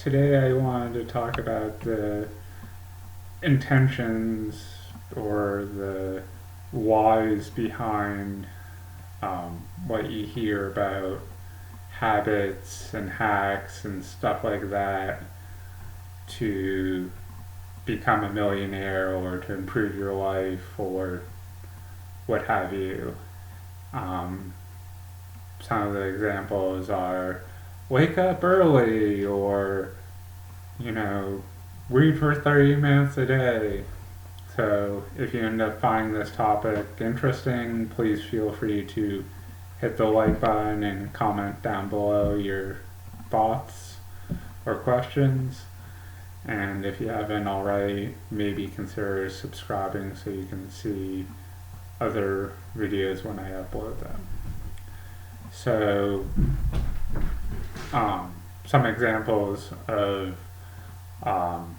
Today I wanted to talk about the intentions or the whys behind what you hear about habits and hacks and stuff like that to become a millionaire or to improve your life or what have you. Um, some of the examples are wake up early or, you know, read for 30 minutes a day. So if you end up finding this topic interesting, please feel free to hit the like button and comment down below your thoughts or questions. And if you haven't already, maybe consider subscribing so you can see other videos when I upload them. So, some examples of um,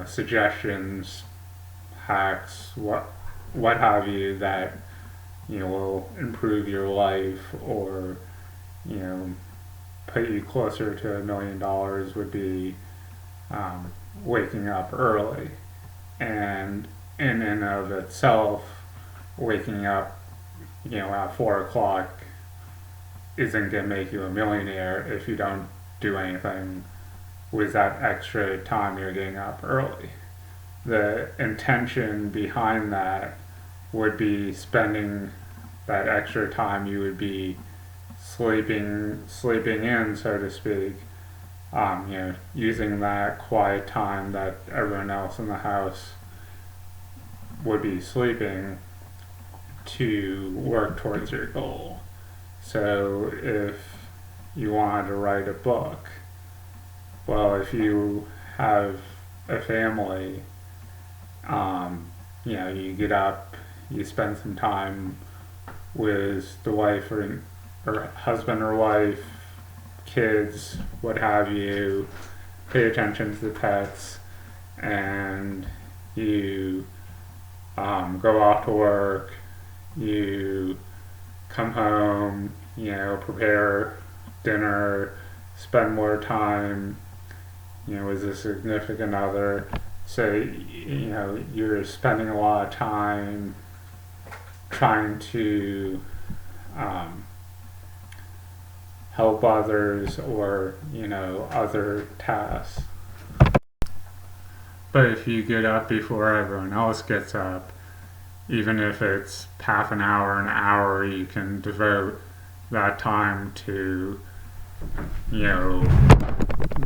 suggestions, hacks, what have you that will improve your life or you know put you closer to $1 million would be waking up early, and in and of itself, waking up at 4 o'clock isn't gonna make you a millionaire if you don't do anything with that extra time you're getting up early. The intention behind that would be spending that extra time you would be sleeping in, so to speak. Using that quiet time that everyone else in the house would be sleeping to work towards your goal. So if you wanted to write a book, well, if you have a family, you get up, you spend some time with the wife or husband or wife, kids, what have you, pay attention to the pets, and you go off to work, you come home, prepare dinner, spend more time, with a significant other. So, you're spending a lot of time trying to help others or, other tasks. But if you get up before everyone else gets up, even if it's half an hour, you can devote that time to,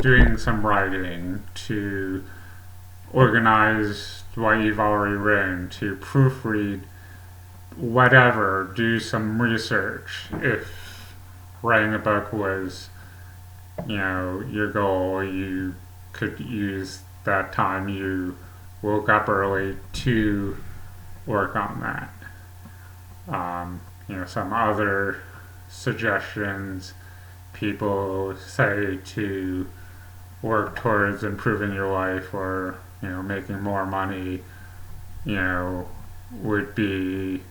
doing some writing, to organize what you've already written, to proofread whatever, do some research. If writing a book was, your goal, you could use that time you woke up early to work on that. Some other suggestions people say to work towards improving your life or making more money would be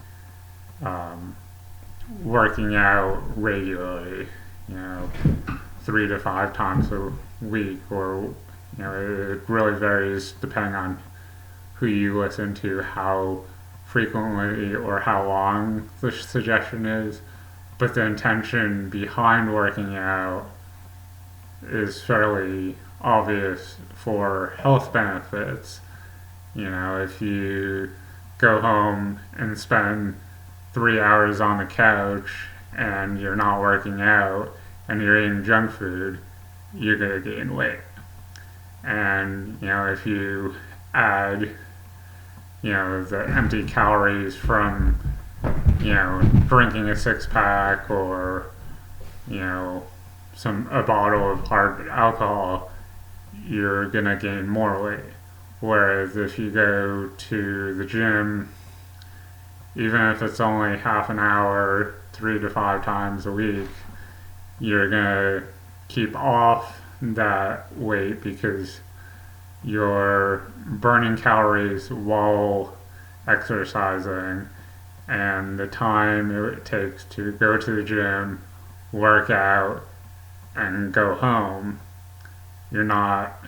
working out regularly, 3 to 5 times a week, or it really varies depending on who you listen to, how frequently or how long the suggestion is. But the intention behind working out is fairly obvious for health benefits. If you go home and spend 3 hours on the couch and you're not working out and you're eating junk food, you're going to gain weight. And, if you add, the empty calories from, drinking a 6 pack or, a bottle of hard alcohol, you're going to gain more weight. Whereas if you go to the gym, even if it's only half an hour, 3 to 5 times a week, you're going to keep off that weight because you're burning calories while exercising, and the time it takes to go to the gym, work out, and go home you're not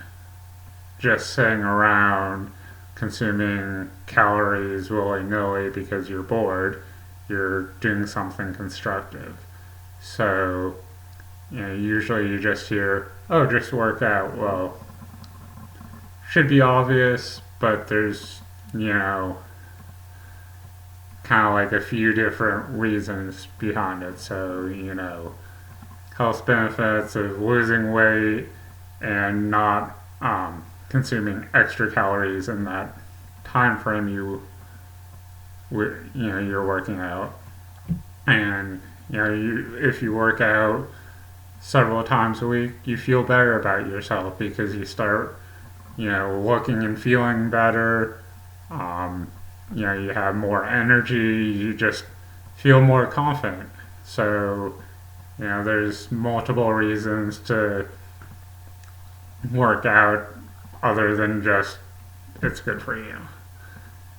just sitting around consuming calories willy-nilly because you're bored. You're doing something constructive. So, usually you just hear, oh, just work out. Well, should be obvious, but there's, kind of like a few different reasons behind it. So, health benefits of losing weight and not consuming extra calories in that time frame you're working out. And if you work out several times a week, you feel better about yourself because you start looking and feeling better. You have more energy. You just feel more confident. So there's multiple reasons to work out other than just it's good for you.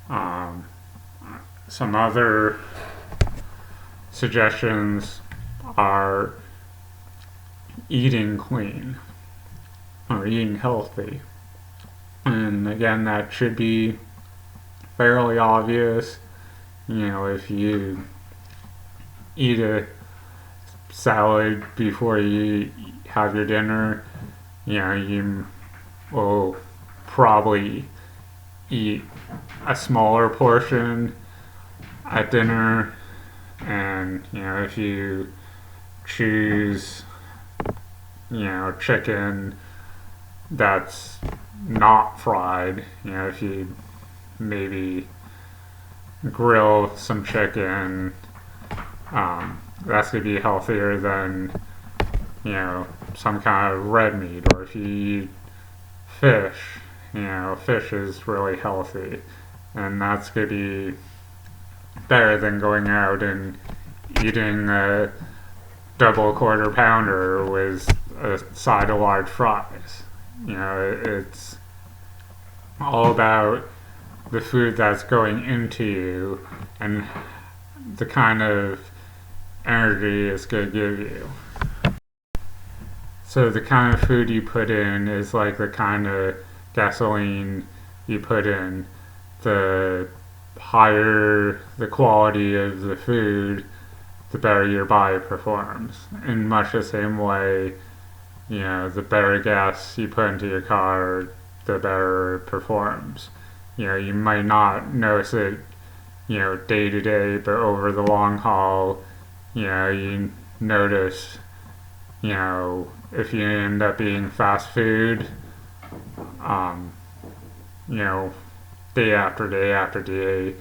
Um, some other suggestions are eating clean or eating healthy. And again, that should be fairly obvious. If you eat a salad before you have your dinner, you will probably eat a smaller portion at dinner. And, if you choose, chicken that's not fried, if you maybe grill some chicken, that's going to be healthier than, some kind of red meat. Or if you eat fish, fish is really healthy. And that's going to be better than going out and eating a double quarter pounder with a side of large fries. It's all about the food that's going into you and the kind of energy it's going to give you. So the kind of food you put in is like the kind of gasoline you put in. The higher the quality of the food, the better your body performs. In much the same way, the better gas you put into your car, the better it performs. You might not notice it, day to day, but over the long haul, you notice, if you end up eating fast food, um, day after day after day,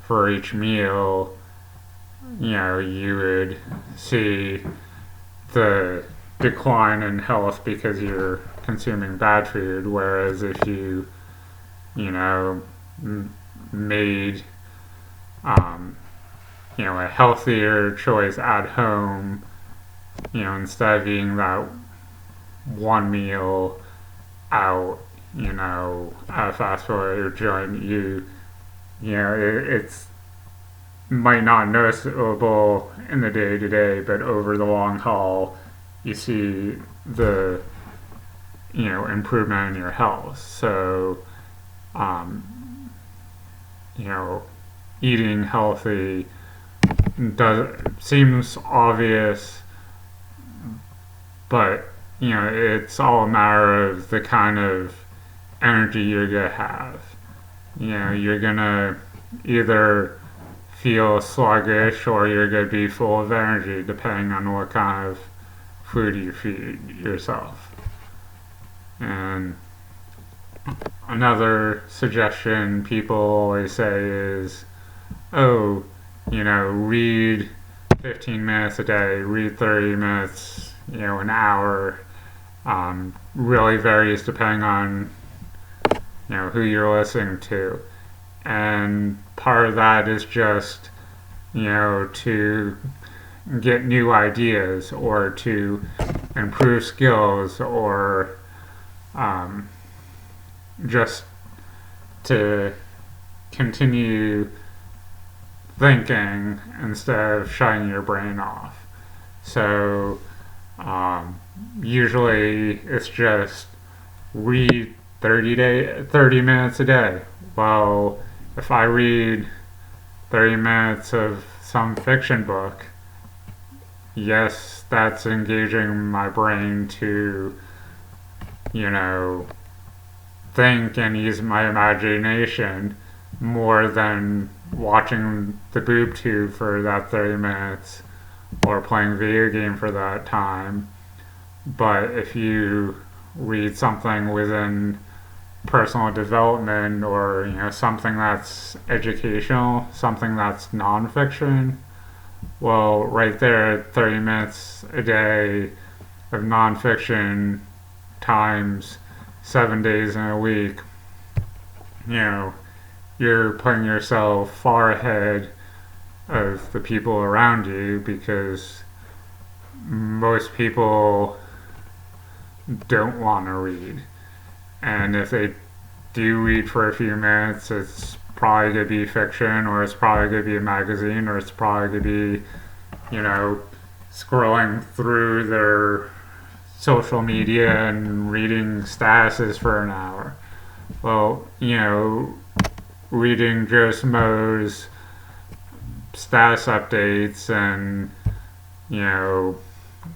for each meal, you would see the decline in health because you're consuming bad food. Whereas if you, made, a healthier choice at home, instead of eating that one meal out, at a fast food joint, it's might not noticeable in the day to day, but over the long haul, you see the improvement in your health. So, eating healthy seems obvious, but it's all a matter of the kind of energy you're gonna have. You're gonna either feel sluggish or you're gonna be full of energy depending on what kind of food you feed yourself. And another suggestion people always say is, oh, read 15 minutes a day, read 30 minutes, an hour. Really varies depending on, who you're listening to. And part of that is just, to get new ideas or to improve skills or just to continue thinking instead of shutting your brain off. So usually it's just read 30 minutes a day. Well, if I read 30 minutes of some fiction book, yes, that's engaging my brain to, you know, think and use my imagination more than watching the boob tube for that 30 minutes or playing video game for that time. But if you read something within personal development or something that's educational, something that's nonfiction, well, right there, 30 minutes a day of nonfiction times 7 days in a week, you know, you're putting yourself far ahead of the people around you because most people don't want to read. And if they do read for a few minutes, it's probably going to be fiction, or it's probably going to be a magazine, or it's probably going to be, scrolling through their social media and reading statuses for an hour. Well, reading Joe Schmo's status updates and,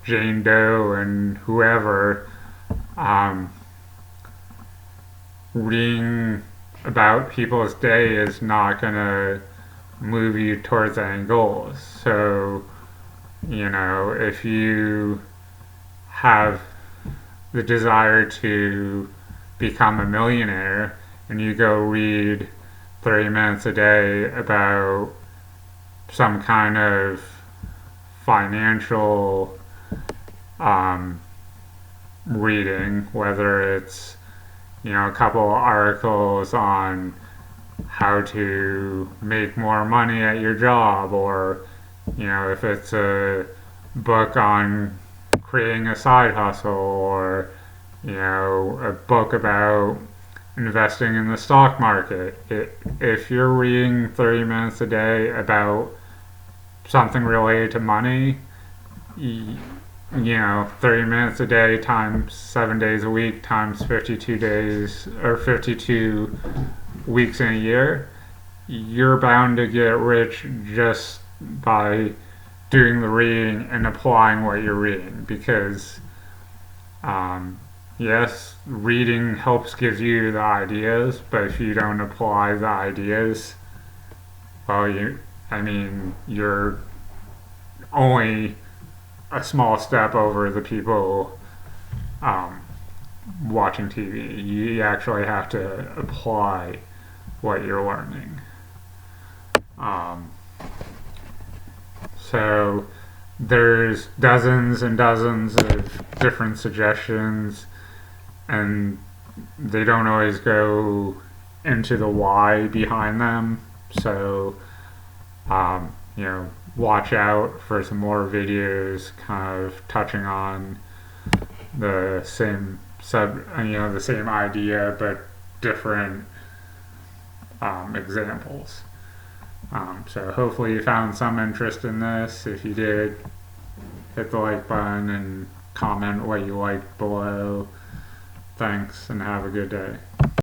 Jane Doe and whoever, reading about people's day is not going to move you towards any goals. So, if you have the desire to become a millionaire and you go read 30 minutes a day about some kind of financial reading, whether it's a couple articles on how to make more money at your job, or if it's a book on creating a side hustle, or a book about investing in the stock market. If you're reading 30 minutes a day about something related to money, 30 minutes a day times 7 days a week times 52 days or 52 weeks in a year, you're bound to get rich just by doing the reading and applying what you're reading. Because yes, reading helps give you the ideas, but if you don't apply the ideas, well, you're only a small step over the people watching TV. You actually have to apply what you're learning. So there's dozens and dozens of different suggestions, and they don't always go into the why behind them. So, watch out for some more videos kind of touching on the same the same idea but different examples. So hopefully you found some interest in this. If you did, hit the like button and comment what you liked below. Thanks, and have a good day.